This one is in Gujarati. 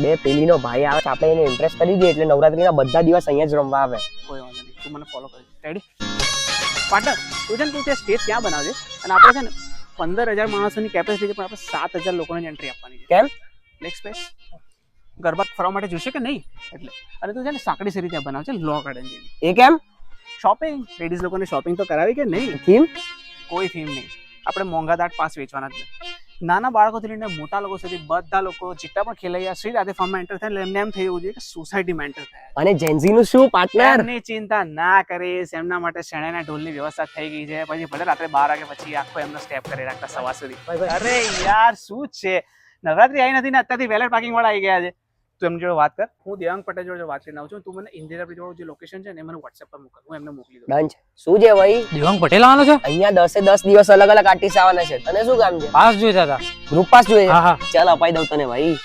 બે પેલીનો ભાઈ આવે છે, આપણે એને ઇમ્પ્રેસ કરી દઈએ એટલે નવરાત્રીના બધા દિવસ અહીંયા જ રમવા આવે. કોઈ વાંધો નહીં, તું મને ફોલો કરી. Ready partner? તું છે ને તું તે સ્ટેજ ત્યાં બનાવજે અને આપણે છે ને 15,000 માણસોની કેપેસિટી છે, પણ આપણે 7,000 લોકોને એન્ટ્રી આપવાની છે. કેમ? લેગ સ્પેસ ગરબા ફરવા માટે જોશે કે નહીં એટલે. અને તું છે ને સાંકડી શેરી ત્યાં બનાવજે, લો ગાર્ડન જેવી. એ કેમ? શોપિંગ, લેડીઝ લોકોને શોપિંગ તો કરાવી કે નહીં? થીમ? કોઈ થીમ નહીં. આપણે મોંઘા દાટ પાસ વેચવાના જ નહીં. નાના બાળકોથી લઈને મોટા લોકો સુધી બધા લોકો જેટલા પણ ખેલૈયા શ્રી રાધે ફાર્મમાં એન્ટર થાય એટલે એમને એમ થઈ જવું જોઈએ કે સોસાયટીમાં એન્ટર થયા. અને જેન્ઝી નું શું પાર્ટનર? એમની ચિંતા ના કરીશ, એમના માટે શેણાના ઢોલની વ્યવસ્થા થઈ ગઈ છે. પછી ભલે રાત્રે 12 વાગે પછી આખો એમનો સ્ટેપ કરી રાખતા સવાર સુધી. અરે યાર શું છે, નવરાત્રી આવી નથી ને અત્યારથી વેલેટ પાર્કિંગ વાળા આવી ગયા છે. તું એમની જોડે વાત કર, હું દેવાંગ પટેલ જોડે વાત કરીને આવું છું. તું મને ઇન્દિરા બ્રિજ વાળું જે લોકેશન છે ને એ મને WhatsApp પર મોકલ, હું એમને મોકલી દઉં. ડન છે. શું છે ભાઈ? દેવાંગ પટેલ આવવાનો છે? અહીંયા 10 દિવસ અલગ અલગ આર્ટિસ્ટ આવવાના છે. તને શું કામ છે? પાસ જોઈતા હતા. ગ્રુપ પાસ જોઈએ? હા હા. ચાલ અપાઈ દઉં તને ભાઈ.